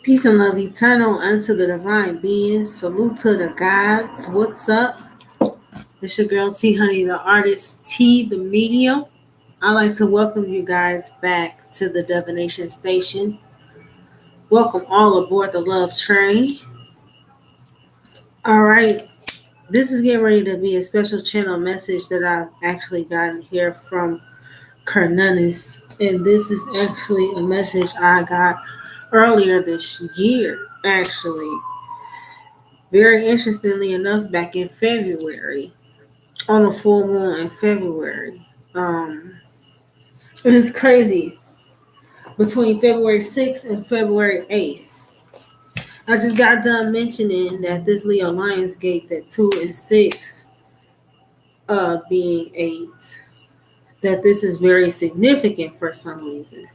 Peace and love eternal unto the divine beings. Salute to the gods. What's up? It's your girl T Honey, the artist, T the medium. I'd like to welcome you guys back to the Divination Station. Welcome all aboard the love train. All right, this is getting ready to be a special channel message that I've actually gotten here from Cernunnos. And this is actually a message I got earlier this year, actually. Very interestingly enough, back in February, on a full moon in February. And it's crazy. Between February 6th and February 8th. I just got done mentioning that this Leo Lionsgate, that 2 and 6 being 8, that this is very significant for some reason.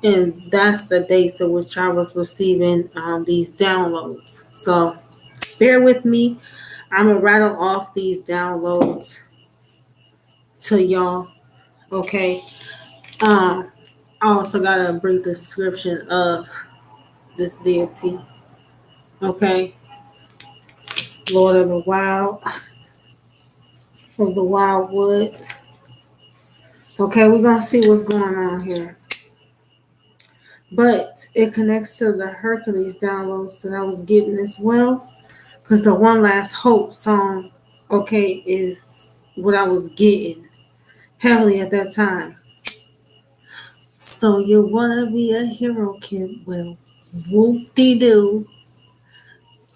And that's the dates of which I was receiving these downloads. So bear with me. I'm going to rattle off these downloads to y'all. Okay. I also got a brief description of this deity. Okay. Lord of the Wild, of the Wildwood. Okay, we're going to see what's going on here. But it connects to the Hercules downloads that I was getting as well. Because the One Last Hope song, okay, is what I was getting heavily at that time. So you want to be a hero, kid? Well, whoop-de-doo.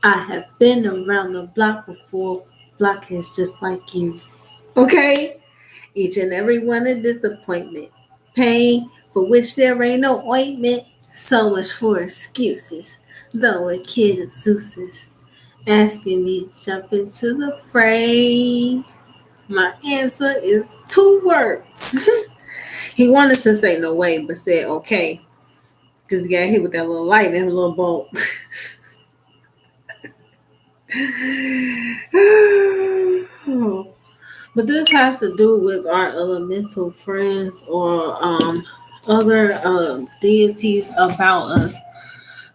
I have been around the block before. Blockheads just like you. Okay? Each and every one a disappointment. Pain for which there ain't no ointment. So much for excuses. Though a kid of Zeus's asking me to jump into the fray. My answer is 2 words. He wanted to say no way, but said okay. Because he got hit with that little light and a little bolt. But this has to do with our elemental friends or other deities about us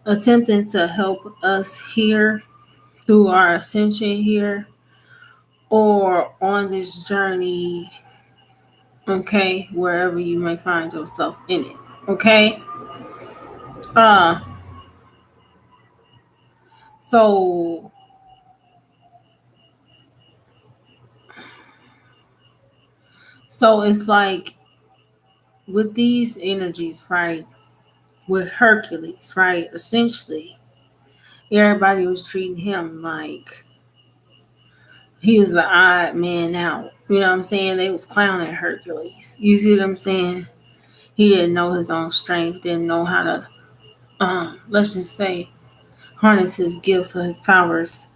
attempting to help us here through our ascension here or on this journey, okay, wherever you may find yourself in it, okay? Uh, so it's like with these energies, right? With Hercules, right? Essentially, everybody was treating him like he was the odd man out. You know what I'm saying? They was clowning Hercules. You see what I'm saying? He didn't know his own strength, didn't know how to, let's just say, harness his gifts or his powers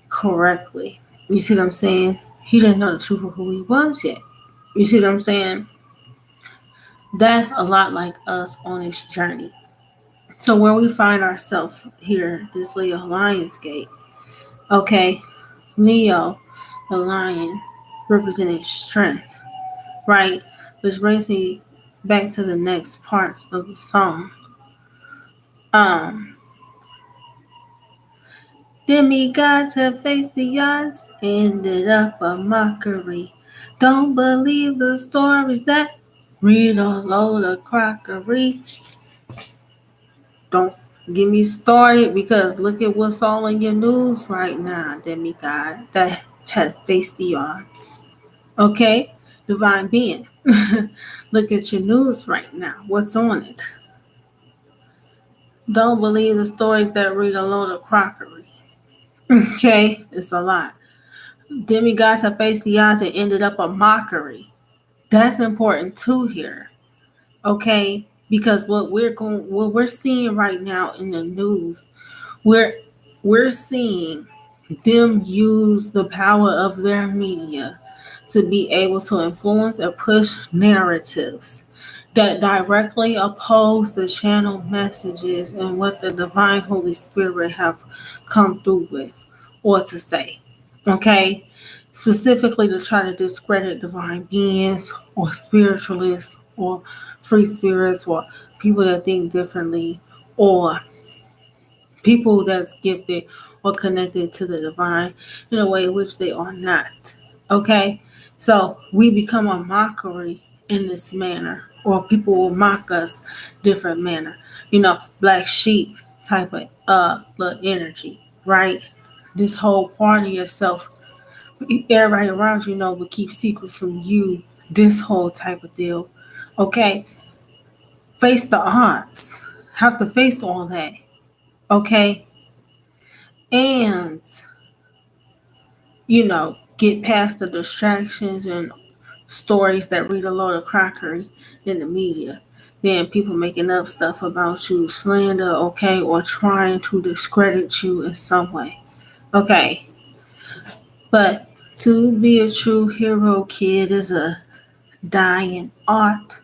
correctly. You see what I'm saying? He didn't know the truth of who he was yet. You see what I'm saying? That's a lot like us on this journey. So where we find ourselves here, this Leo Lionsgate, okay, Leo, the lion, representing strength, right? Which brings me back to the next parts of the song. Demigods have faced the odds, ended up a mockery. Don't believe the stories that read a load of crockery. Don't get me started because look at what's all in your news right now, demigod that has faced the odds. Okay, divine being. Look at your news right now. What's on it? Don't believe the stories that read a load of crockery. Okay, it's a lot. Demigods have faced the odds and ended up a mockery. That's important too here. Okay, because what we're seeing right now in the news, we're seeing them use the power of their media to be able to influence and push narratives that directly oppose the channel messages and what the divine Holy Spirit have come through with or to say. Okay? Specifically to try to discredit divine beings or spiritualists or free spirits or people that think differently or people that's gifted or connected to the divine in a way in which they are not. Okay? So we become a mockery in this manner, or people will mock us different manner. Black sheep type of little energy, right? This whole part of yourself, everybody around will keep secrets from you, this whole type of deal. Okay? Face the odds. Have to face all that. Okay? And get past the distractions and stories that read a load of crockery in the media. Then people making up stuff about you, slander, okay, or trying to discredit you in some way. Okay. But to be a true hero, kid, is a dying art.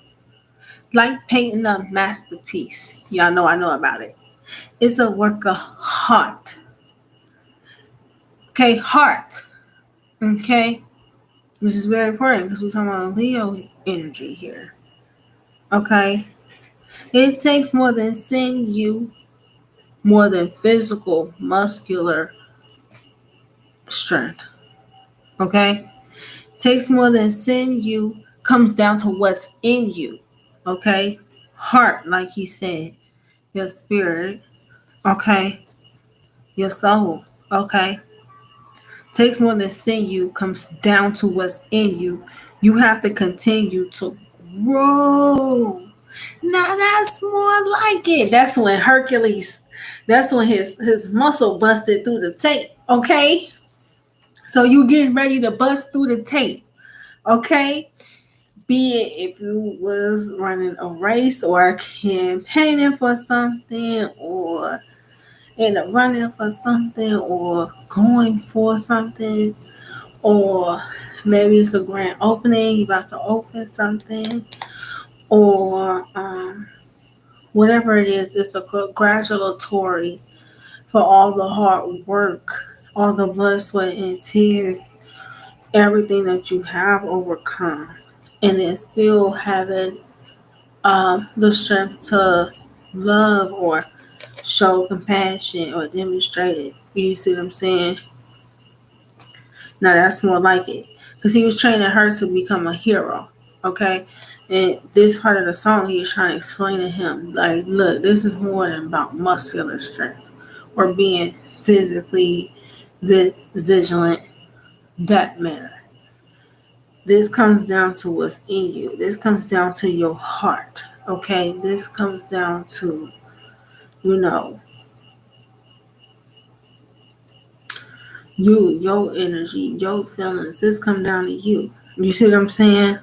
Like painting a masterpiece. Y'all know I know about it. It's a work of heart. Okay, heart. Okay? Which is very important because we're talking about Leo energy here. Okay? It takes more than sinew, more than physical, muscular strength. Okay? It takes more than sinew, comes down to what's in you. Okay? Heart, like he said, your spirit. Okay? Your soul. Okay? Takes more than sinew, comes down to what's in you. You have to continue to grow. Now that's more like it. That's when Hercules, that's when his muscle busted through the tape. Okay? So you getting ready to bust through the tape. Okay? Be it if you was running a race or campaigning for something or running for something or going for something, or maybe it's a grand opening, you about to open something, or whatever it is, it's a congratulatory for all the hard work, all the blood, sweat, and tears, everything that you have overcome, and then still having the strength to love or show compassion or demonstrate it. You see what I'm saying? Now that's more like it. Because he was training her to become a hero. Okay? And this part of the song, he was trying to explain to him, like, look, this is more than about muscular strength or being physically vigilant, that matter. This comes down to what's in you. This comes down to your heart. Okay? This comes down to, you know, your energy, your feelings. This come down to you. You see what I'm saying?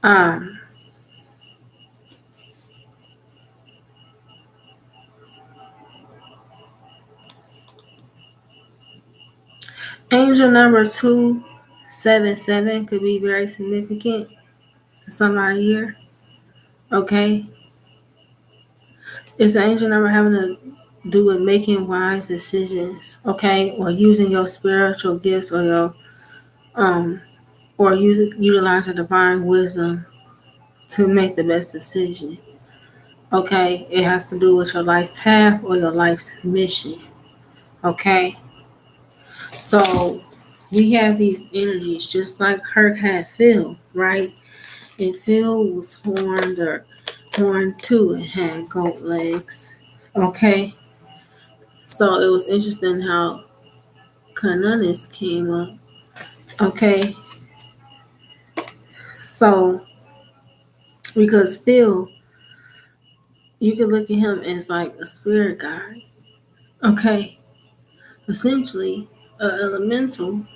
Um, Angel number 277 could be very significant to somebody here. Okay? It's an angel number having to do with making wise decisions, okay? Or using your spiritual gifts or your utilize a divine wisdom to make the best decision. Okay? It has to do with your life path or your life's mission. Okay? So we have these energies just like Herc had Phil, right? And Phil was horned too and had goat legs. Okay. So it was interesting how Cernunnos came up. Okay. So because Phil, you can look at him as like a spirit guide. Okay. Essentially, an elemental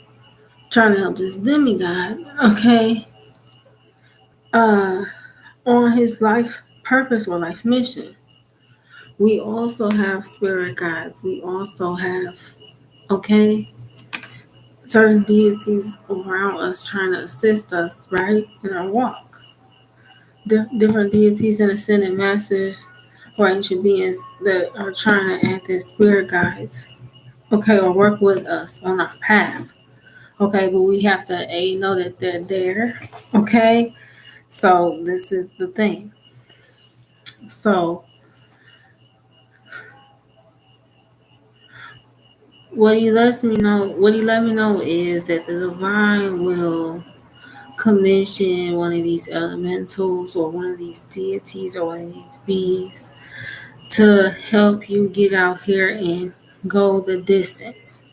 trying to help this demigod. Okay. Uh on his life purpose or life mission. We also have spirit guides. We also have, okay, certain deities around us trying to assist us, right, in our walk. Different deities and ascended masters or ancient beings that are trying to act as spirit guides, okay, or work with us on our path. Okay, but we have to know that they're there. Okay, so this is the thing. So what he let me know is that the divine will commission one of these elementals or one of these deities or one of these beings to help you get out here and go the distance.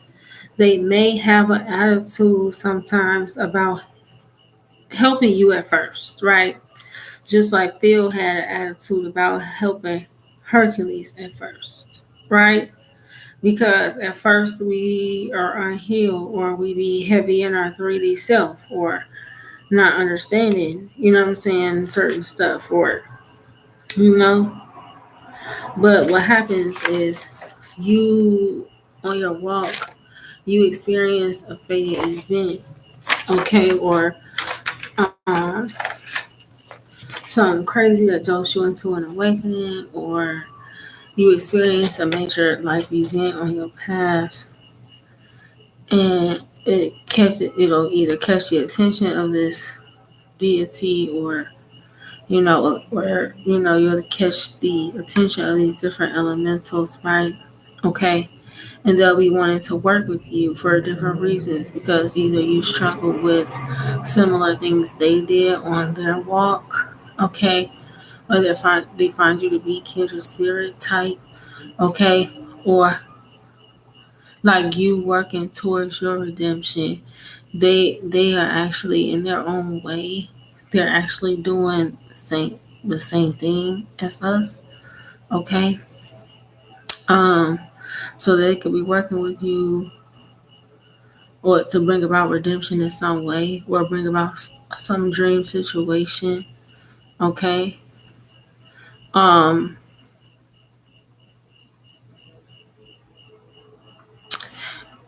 They may have an attitude sometimes about helping you at first, right? Just like Phil had an attitude about helping Hercules at first, right? Because at first we are unhealed or we be heavy in our 3D self or not understanding, you know what I'm saying, certain stuff or, you know. But what happens is you, on your walk, you experience a fated event, okay, or something crazy that jolts you into an awakening, or you experience a major life event on your path, and it'll either catch the attention of this deity, or you'll catch the attention of these different elementals, right? Okay, and they'll be wanting to work with you for different reasons because either you struggled with similar things they did on their walk, okay, or they find you to be kindred spirit type, okay, or like you working towards your redemption. They are actually in their own way. They're actually doing the same thing as us, okay. Um, so they could be working with you or to bring about redemption in some way or bring about some dream situation, okay. Um,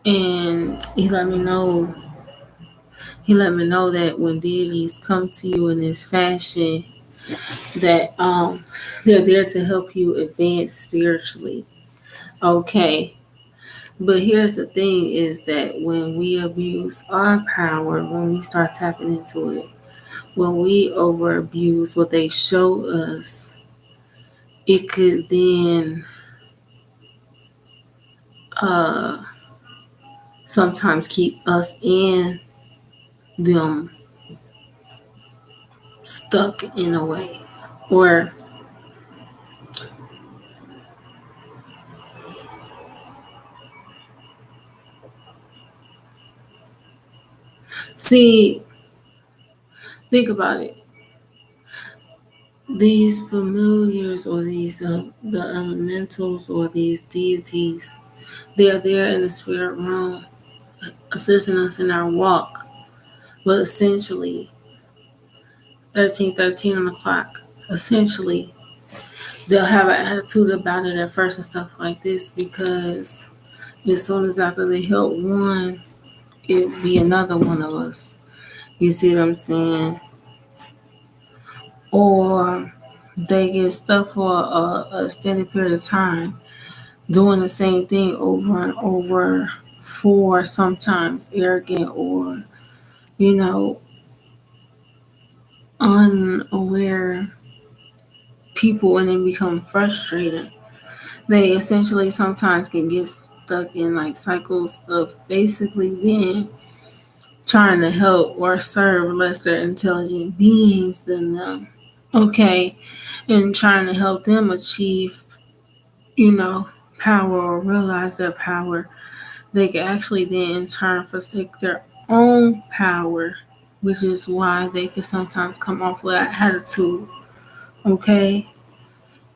and he let me know that when deities come to you in this fashion, that they're there to help you advance spiritually. Okay. But here's the thing is that when we abuse our power, when we start tapping into it, when we over abuse what they show us, it could then uh sometimes keep us in them stuck in a way. Or see, think about it. These familiars or these the elementals or these deities, they are there in the spirit realm assisting us in our walk. But essentially, 1313 on the clock, essentially, they'll have an attitude about it at first and stuff like this because as soon as after they help one, it'll be another one of us. You see what I'm saying? Or they get stuck for a extended period of time doing the same thing over and over for sometimes arrogant or, you know, unaware people and then become frustrated. They essentially sometimes can get stuck in like cycles of basically then trying to help or serve lesser intelligent beings than them. Okay. And trying to help them achieve, you know, power or realize their power. They can actually then in turn forsake their own power, which is why they can sometimes come off with that attitude. Okay.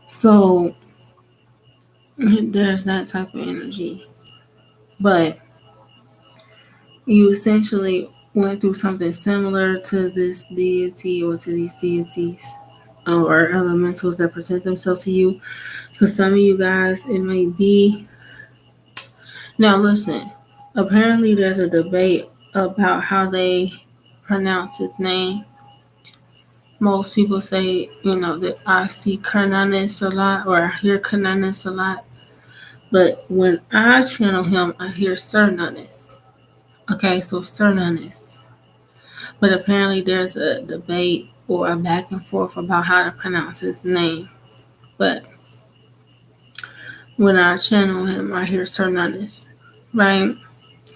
So there's that type of energy. But you essentially went through something similar to this deity or to these deities or elementals that present themselves to you. Because some of you guys, it may be. Now, listen, apparently there's a debate about how they pronounce his name. Most people say, that I see Cernunnos a lot or I hear Cernunnos a lot. But when I channel him, I hear Cernunnos. Okay, so Cernunnos. But apparently there's a debate or a back and forth about how to pronounce his name. But when I channel him, I hear Cernunnos. right?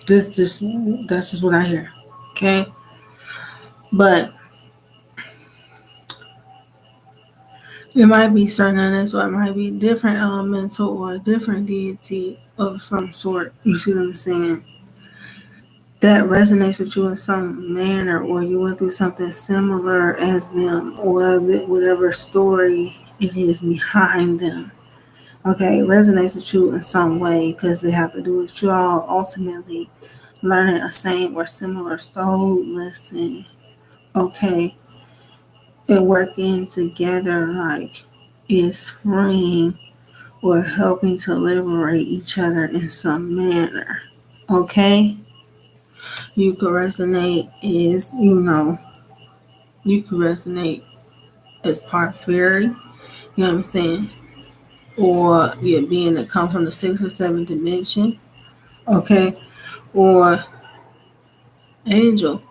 This just that's just what I hear. Okay, but it might be Cernunnos, or it might be different elemental or a different deity of some sort. You see what I'm saying? That resonates with you in some manner, or you went through something similar as them, or whatever story it is behind them. Okay, it resonates with you in some way because they have to do with you all ultimately learning a same or similar soul lesson. Okay, and working together like is freeing or helping to liberate each other in some manner. Okay, you could resonate is you could resonate as part fairy. You know what I'm saying? Or yeah, being that come from the sixth or seventh dimension. Okay, or angel,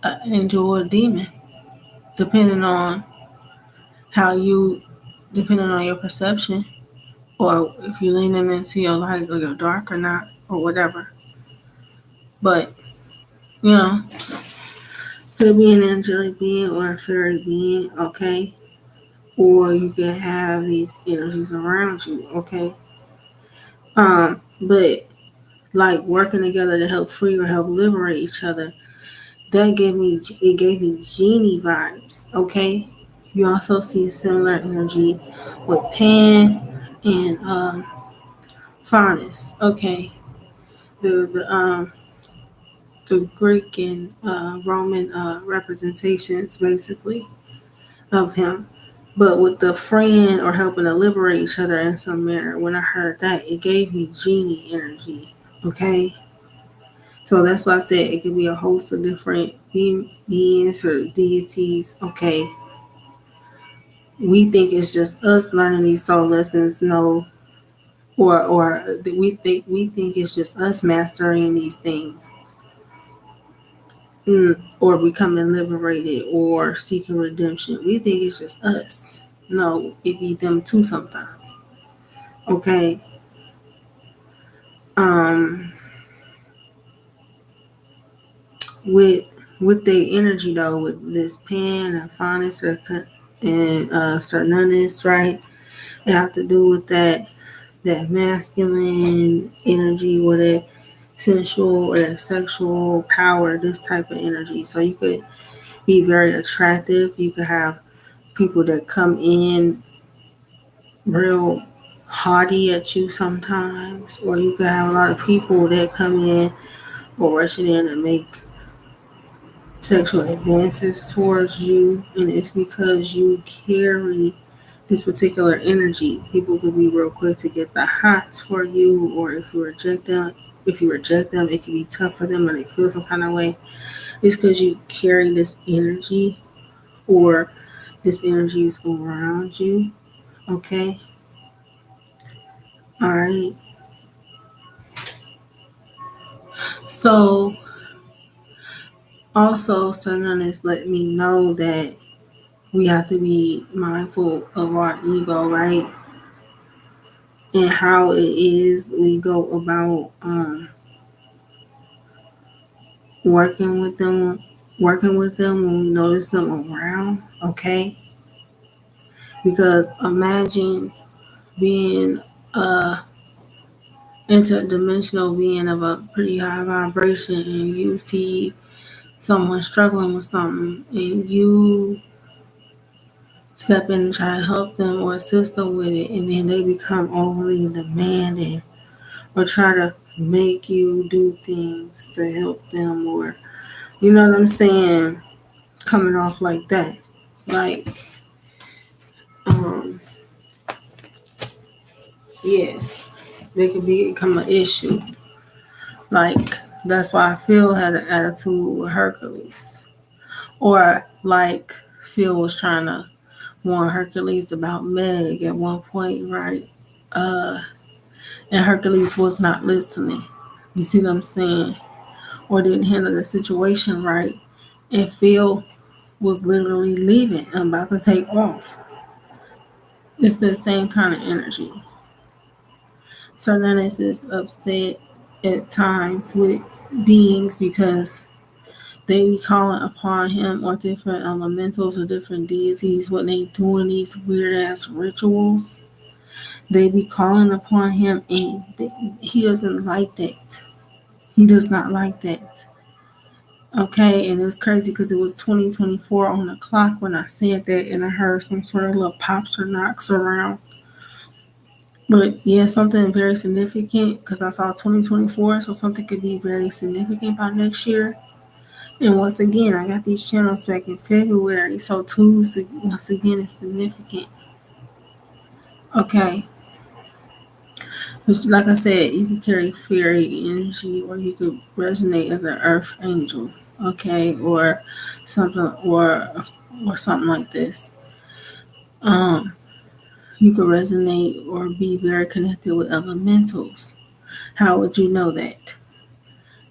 an angel or a demon, depending on how you, depending on your perception, or if you're leaning into your light or your dark or not, or whatever. But you know, could be an angelic being or a fairy being, okay? Or you could have these energies around you, okay? But like working together to help free or help liberate each other, it gave me genie vibes, okay? You also see similar energy with Pan and Faunus, okay? The the Greek and Roman representations basically of him. But with the friend or helping to liberate each other in some manner, when I heard that, it gave me genie energy, okay? So that's why I said it could be a host of different beings or deities. Okay, we think it's just us learning these soul lessons. No, or we think it's just us mastering these things, or becoming liberated or seeking redemption. We think it's just us. No, it be them too sometimes. Okay. Um, with their energy though, with this Pan and Faunus and Cernunnos, right? It have to do with that masculine energy or that sensual or that sexual power, this type of energy. So you could be very attractive. You could have people that come in real haughty at you sometimes, or you could have a lot of people that come in or rushing in and make sexual advances towards you, and it's because you carry this particular energy. People could be real quick to get the hots for you, or if you reject them, it can be tough for them, or they feel some kind of way. It's because you carry this energy, or this energy is around you. Okay, all right. So also, someone has let me know that we have to be mindful of our ego, right? And how it is we go about working with them, when we notice them around, okay? Because imagine being interdimensional being of a pretty high vibration, and you see someone struggling with something, and you step in and try to help them or assist them with it, and then they become overly demanding or try to make you do things to help them, or you know what I'm saying, coming off like that. Like, um, yeah, they could become an issue. Like, that's why Phil had an attitude with Hercules. Or, like, Phil was trying to warn Hercules about Meg at one point, right? Uh, and Hercules was not listening. You see what I'm saying? Or didn't handle the situation right. And Phil was literally leaving and about to take off. It's the same kind of energy. Cernunnos is upset at times with beings because they be calling upon him or different elementals or different deities when they doing these weird ass rituals. They be calling upon him and he doesn't like that. He does not like that. Okay, and it was crazy because it was 2024 on the clock when I said that, and I heard some sort of little pops or knocks around. But yeah, something very significant because I saw 2024, so something could be very significant by next year. And once again, I got these channels back in February, so Tuesday once again is significant. Okay, which, like I said, you can carry fairy energy, or you could resonate as an earth angel. Okay, something, or something like this. Um, you could resonate or be very connected with elementals. How would you know that?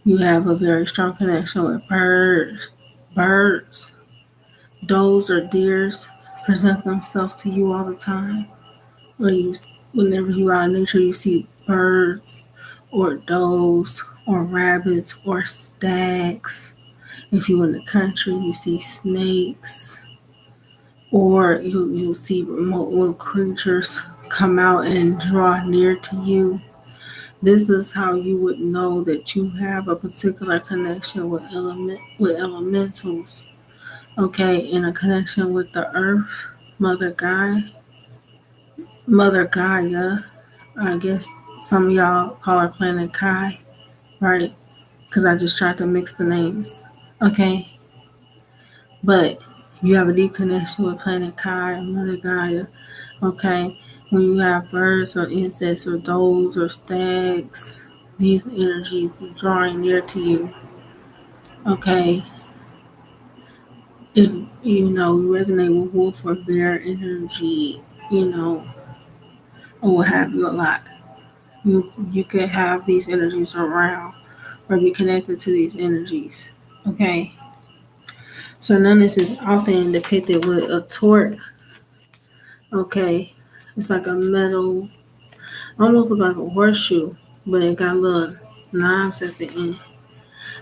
You have a very strong connection with birds. Birds, does or deers present themselves to you all the time. When whenever you are in nature, you see birds or does or rabbits or stags. If you're in the country, you see snakes, or you'll see remote little creatures come out and draw near to you. This is how you would know that you have a particular connection with elementals. Okay, and a connection with the earth, Mother Gaia, Mother Gaia. I guess some of y'all call her Planet Kai, right? Because I just tried to mix the names. Okay, but you have a deep connection with Planet Kai and Mother Gaia. Okay, when you have birds or insects or does or stags, these energies are drawing near to you. Okay, if you resonate with wolf or bear energy, or what have you a lot, you could have these energies around or be connected to these energies. Okay, so Cernunnos is often depicted with a torque. Okay, it's like a metal, almost look like a horseshoe, but it got little knives at the end.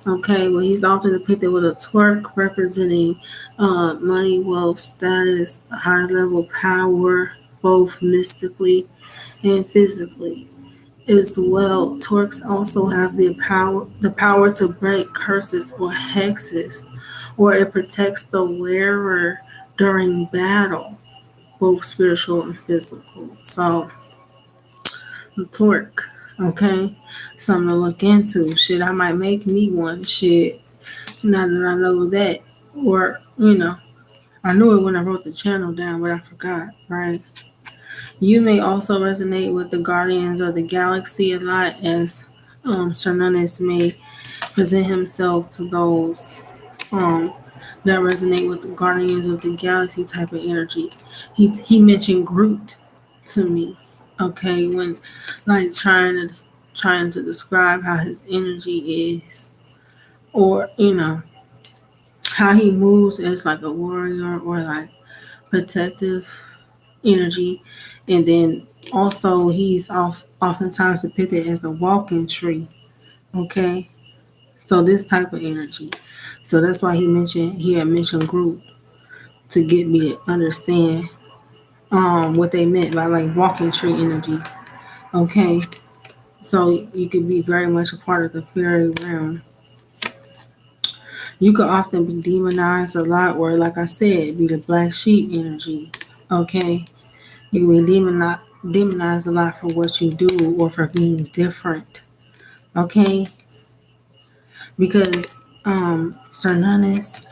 Okay, well, he's often depicted with a torque representing money, wealth, status, high level power, both mystically and physically. As well, torques also have the power to break curses or hexes, or it protects the wearer during battle, both spiritual and physical. So the torque, okay, something to look into. Shit, I might make me one. Shit, now that I know that, or I knew it when I wrote the channel down, but I forgot. Right. You may also resonate with the Guardians of the Galaxy a lot, as Cernunnos may present himself to those um, that resonate with the Guardians of the Galaxy type of energy. He mentioned Groot to me, okay, when like trying to describe how his energy is, or how he moves as like a warrior or like protective energy, and then also he's oftentimes depicted as a walking tree. Okay, so this type of energy. So that's why he had mentioned Groot to get me to understand what they meant by like walking tree energy. Okay, so you could be very much a part of the fairy realm. You could often be demonized a lot, or like I said, be the black sheep energy. Okay, you can be demonized a lot for what you do or for being different. Okay, because Cernunnos,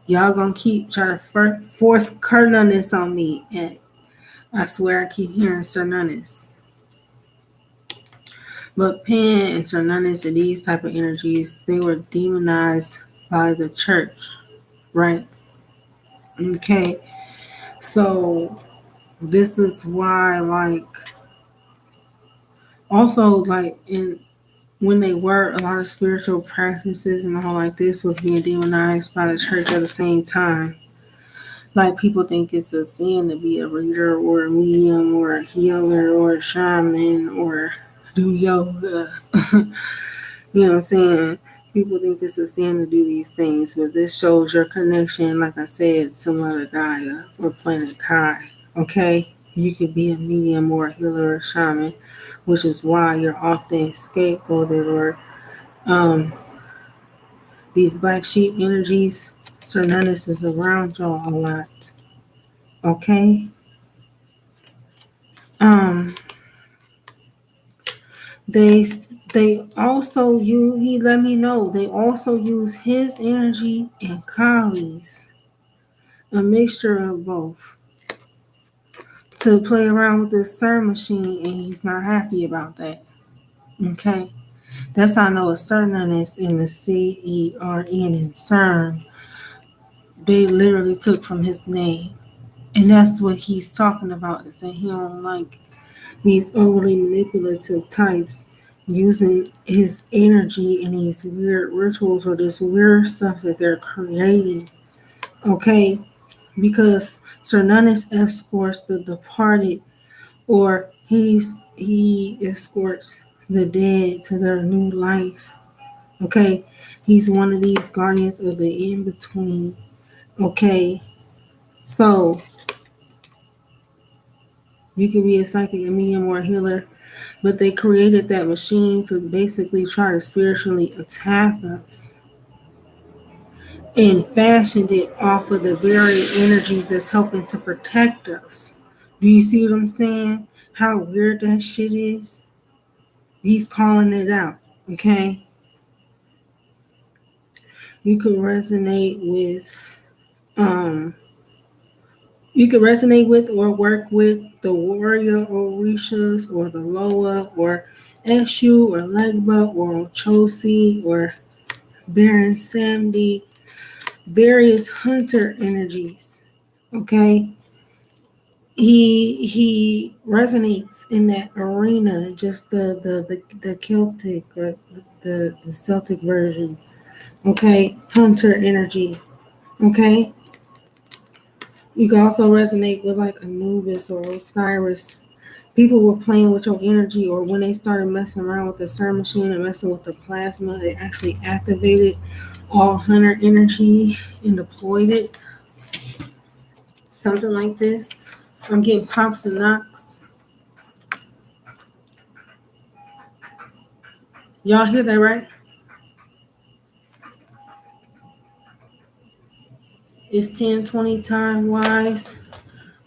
y'all gonna keep trying to force Cernunnos on me, and I swear I keep hearing Cernunnos. But Pan and Cernunnos and these type of energies, they were demonized by the church, right? Okay, so this is why, like, also like in when they were, a lot of spiritual practices and all like this was being demonized by the church at the same time. Like people think it's a sin to be a reader or a medium or a healer or a shaman or do yoga. You know what I'm saying? People think it's a sin to do these things, but this shows your connection, like I said, to Mother Gaia or Planet Kai. Okay? You could be a medium or a healer or a shaman, which is why you're often scapegoated or these black sheep energies. Cernunnos is around y'all a lot. Okay? Um, they they also use, he let me know, they also use his energy and Kali's, a mixture of both, to play around with this CERN machine, and he's not happy about that. Okay? That's how I know a Cernunnos in the CERN and CERN, they literally took from his name. And that's what he's talking about, is that he don't like these overly manipulative types using his energy and these weird rituals or this weird stuff that they're creating. Okay? Because Cernunnos escorts the departed, or he escorts the dead to their new life. Okay? He's one of these guardians of the in between. Okay? So you can be a psychic, a medium, or a healer, but they created that machine to basically try to spiritually attack us and fashioned it off of the very energies that's helping to protect us. Do you see what I'm saying? How weird that shit is? He's calling it out, okay? You could resonate with, um, you could resonate with or work with the warrior Orishas or the Loa or Eshu or Legba or Chosi or Baron Samdi, various hunter energies. Okay, he resonates in that arena, just the Celtic or the Celtic version. Okay, hunter energy. Okay, you can also resonate with like Anubis or Osiris. People were playing with your energy, or when they started messing around with the CERN machine and messing with the plasma, it actually activated all hunter energy and deployed it. Something like this. I'm getting pops and knocks. Y'all hear that, right? It's 10:20 time wise.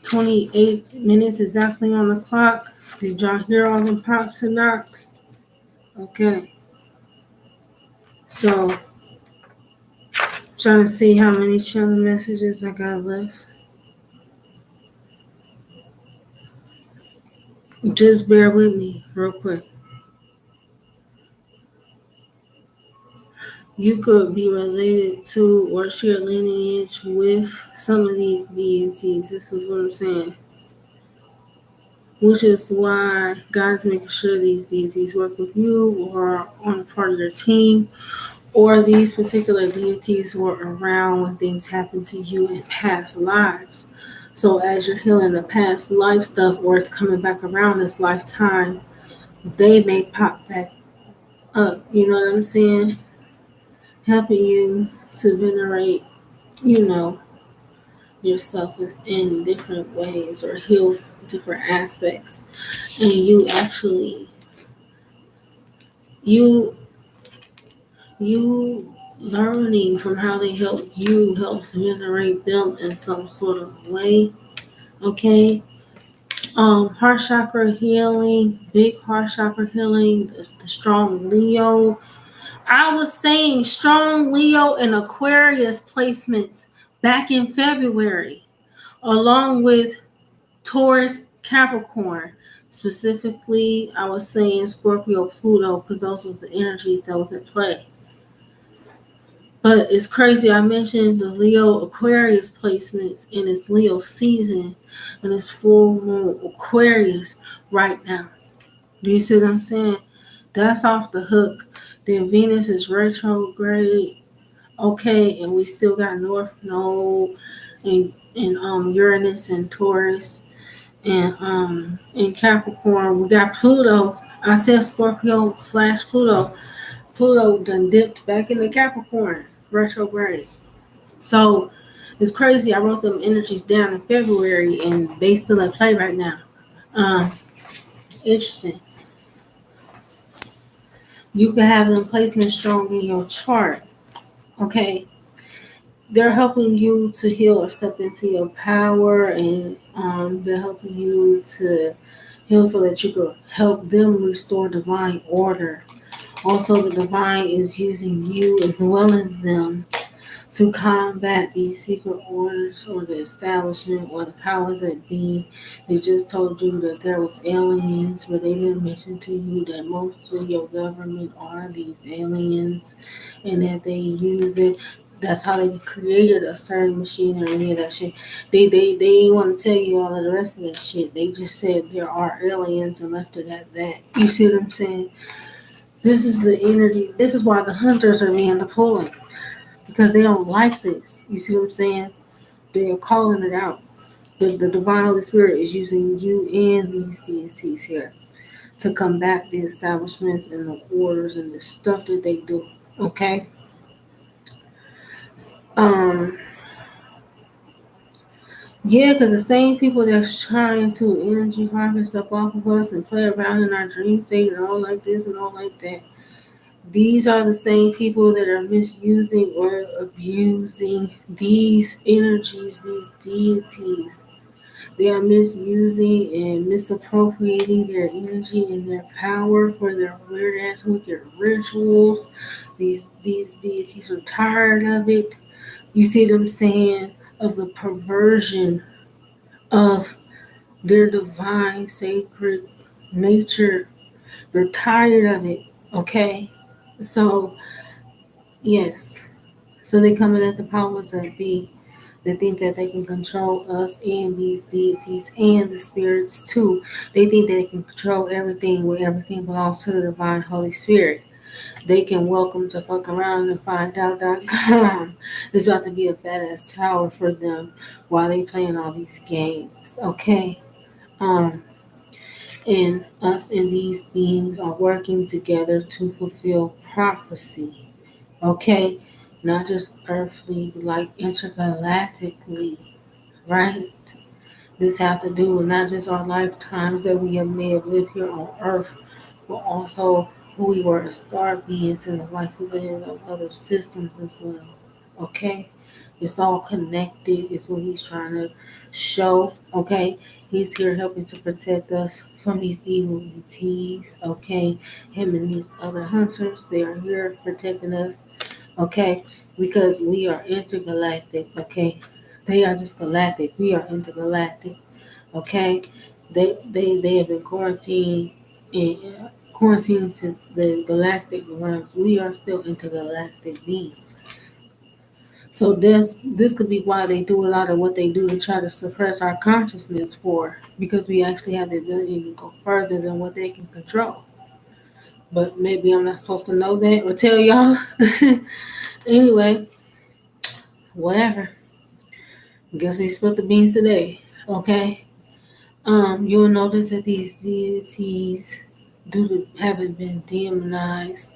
28 minutes exactly on the clock. Did y'all hear all the pops and knocks? Okay. So, trying to see how many channel messages I got left. Just bear with me real quick. You could be related to or share lineage with some of these deities. This is what I'm saying. Which is why God's making sure these deities work with you or on a part of your team, or these particular deities were around when things happened to you in past lives. So as you're healing the past life stuff, or it's coming back around this lifetime, they may pop back up. You know what I'm saying? Helping you to venerate, you know, yourself in different ways or heal different aspects. And you actually, you you learning from how they help you helps venerate them in some sort of way. Okay. Heart chakra healing, big heart chakra healing, the strong Leo. I was saying strong Leo and Aquarius placements back in February, along with Taurus Capricorn. Specifically, I was saying Scorpio Pluto because those were the energies that was at play. But it's crazy. I mentioned the Leo Aquarius placements, and it's Leo season, and it's full moon Aquarius right now. Do you see what I'm saying? That's off the hook. Then Venus is retrograde. Okay, and we still got North Node and and Uranus and Taurus, and in Capricorn we got Pluto. I said Scorpio slash Pluto. Pluto done dipped back into Capricorn retrograde. So it's crazy. I wrote them energies down in February, and they still at play right now. Um, Interesting. You can have them placements strong in your chart. Okay, they're helping you to heal or step into your power, and they're helping you to heal so that you can help them restore divine order. Also, the divine is using you as well as them to combat these secret orders or the establishment or the powers that be. They just told you that there was aliens, but they didn't mention to you that most of your government are these aliens, and that they use it. That's how they created a certain machine or any of that shit. They didn't want to tell you all of the rest of that shit. They just said there are aliens and left it at that. You see what I'm saying? This is the energy. This is why the hunters are being deployed, because they don't like this. You see what I'm saying? They are calling it out. The divine Holy Spirit is using you and these deities here to combat the establishments and the orders and the stuff that they do. Okay? Um, yeah, because the same people that's trying to energy harvest up off of us and play around in our dream state and all like this and all like that, these are the same people that are misusing or abusing these energies, these deities. They are misusing and misappropriating their energy and their power for their weird ass wicked rituals. These deities are tired of it. You see them saying of the perversion of their divine sacred nature. They're tired of it. Okay? So yes. So they coming at the powers that be. They think that they can control us and these deities and the spirits too. They think that they can control everything where everything belongs to the divine Holy Spirit. They can welcome to fuck around and find out.com. It's about to be a fat ass tower for them while they playing all these games. Okay? Um and us and these beings are working together to fulfill prophecy. Okay? Not just earthly, but like intergalactically, right? This have to do with not just our lifetimes that we may have lived here on Earth, but also who we were as star beings in the life we live of other systems as well. Okay? It's all connected, is what he's trying to show. Okay? He's here helping to protect us from these evil ETs. Okay? Him and these other hunters, they are here protecting us. Okay? Because we are intergalactic. Okay? They are just galactic. We are intergalactic. Okay, they have been quarantined to the galactic realms. We are still intergalactic beings. So this could be why they do a lot of what they do to try to suppress our consciousness for, because we actually have the ability to go further than what they can control. But maybe I'm not supposed to know that or tell y'all. Anyway, whatever. Guess we split the beans today. Okay. You'll notice that these deities, due to having been demonized,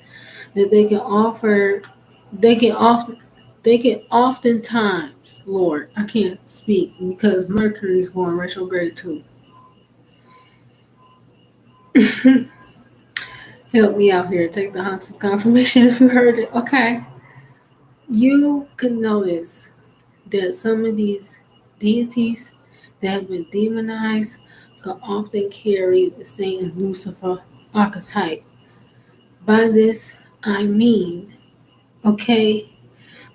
that they can often, they can oftentimes, Lord, I can't speak because Mercury is going retrograde too. Help me out here. Take the Hunts's confirmation if you heard it. Okay. You can notice that some of these deities that have been demonized can often carry the Saint Lucifer archetype. By this, I mean, okay,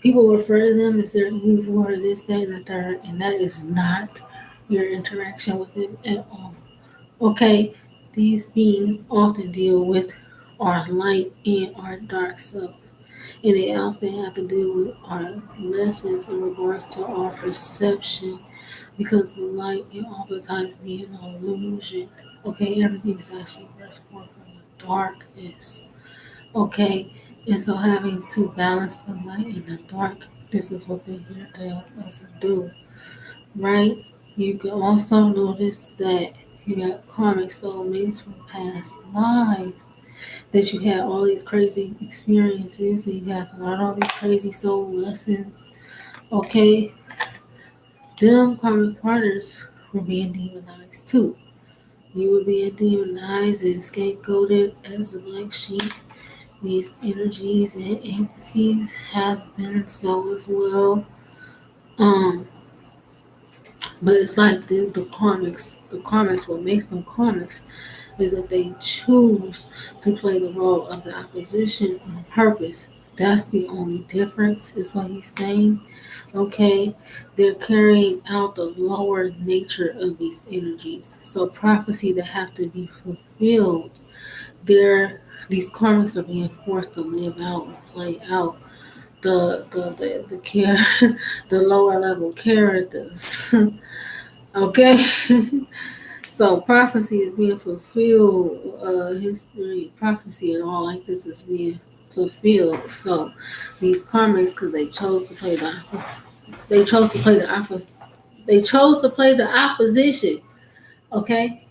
people refer to them as they're evil or this, that, and the third, and that is not your interaction with them at all. Okay, these beings often deal with our light and our dark self, and they often have to deal with our lessons in regards to our perception, because the light can oftentimes be an illusion. Okay, everything's actually birthed forth from the darkness. Okay, and so having to balance the light and the dark, this is what they're here to help us do. right? You can also notice that you got karmic soulmates from past lives, that you had all these crazy experiences and you had to learn all these crazy soul lessons. Okay, them karmic partners were being demonized too. You were being demonized and scapegoated as a black sheep. These energies and entities have been so as well. Um, but it's like the karmics, what makes them karmics is that they choose to play the role of the opposition on purpose. That's the only difference, is what he's saying. Okay, they're carrying out the lower nature of these energies. So prophecy that have to be fulfilled, these karmics are being forced to live out or play out the care the lower level characters. Okay. So prophecy is being fulfilled. History, prophecy, and all like this is being fulfilled. So these karmics, because they chose to play the they chose to play the opposition. Okay,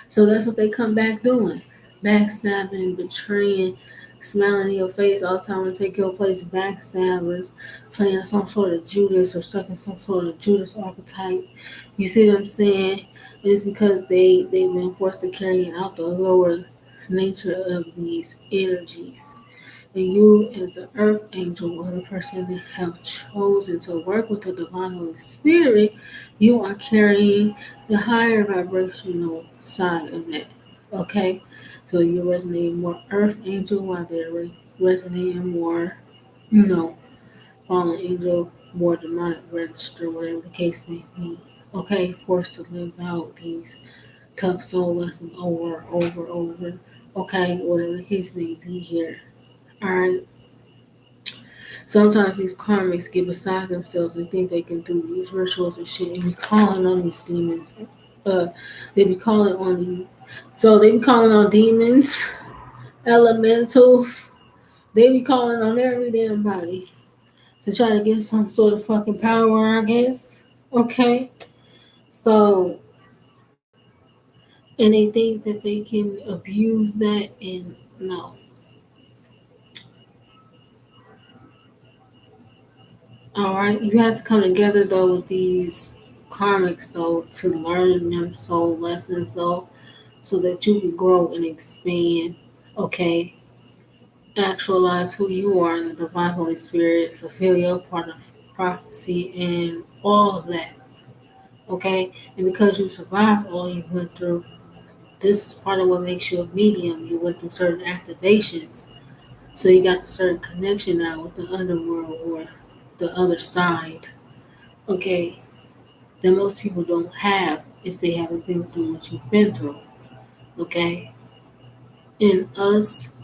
so that's what they come back doing, backstabbing, betraying, smiling in your face all the time and take your place. Backstabbers, playing some sort of Judas or stuck in some sort of Judas archetype. You see what I'm saying? It's because they've been forced to carry out the lower nature of these energies. And you, as the earth angel or the person that have chosen to work with the divine Holy Spirit, you are carrying the higher vibrational side of that. Okay? So you're resonating more earth angel while they're resonating more, you know, fallen angel, more demonic register, whatever the case may be. Okay? Forced to live out these tough soul lessons over. Okay? Whatever the case may be here. Alright, sometimes these karmics get beside themselves and think they can do these rituals and shit and be calling on these demons. Uh, they be calling on the, so they be calling on demons, elementals. They be calling on every damn body to try to get some sort of fucking power, I guess. Okay, so and they think that they can abuse that, and no. All right, you have to come together though with these karmics though to learn them soul lessons though, so that you can grow and expand. Okay, actualize who you are in the divine Holy Spirit, fulfill your part of prophecy and all of that. Okay, and because you survived all you went through, this is part of what makes you a medium. You went through certain activations, so you got a certain connection now with the underworld or the other side. Okay, that most people don't have if they haven't been through what you've been through. Okay? In us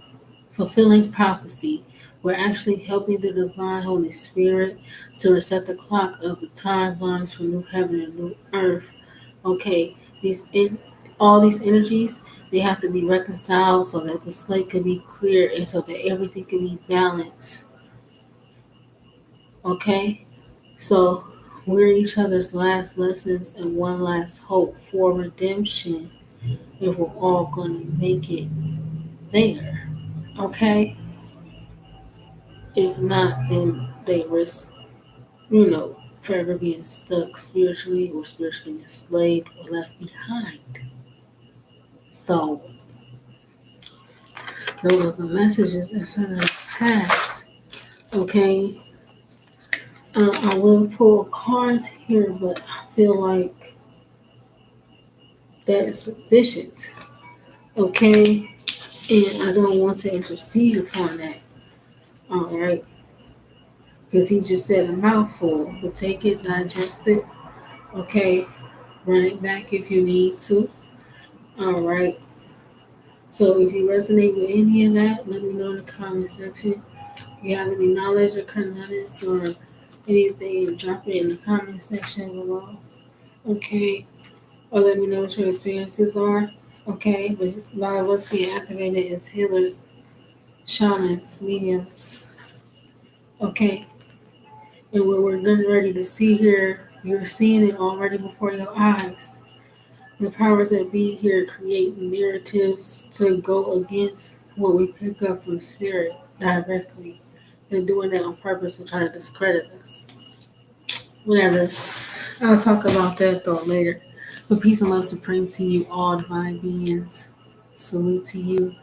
fulfilling prophecy, we're actually helping the divine Holy Spirit to reset the clock of the timelines for new heaven and new earth. Okay, all these energies, they have to be reconciled so that the slate can be clear and so that everything can be balanced. Okay? So we're each other's last lessons and one last hope for redemption if we're all going to make it there. Okay? If not, then they risk, forever being stuck spiritually or spiritually enslaved or left behind. So, those are the messages that Cernunnos has. Okay? I will pull cards here, but I feel like that is sufficient. Okay? And I don't want to intercede upon that. All right? Because he just said a mouthful, but take it, digest it, okay, run it back if you need to. All right. So if you resonate with any of that, let me know in the comment section. If you have any knowledge or comments or anything, drop it in the comment section below. Okay. Or let me know what your experiences are. Okay. But a lot of us get activated as healers, shamans, mediums. Okay. And what we're getting ready to see here You're seeing it already before your eyes. The powers that be here create narratives to go against what we pick up from spirit directly. They're doing that on purpose to try to discredit us. Whatever. I'll talk about that thought later. But peace and love supreme to you, all divine beings. Salute to you.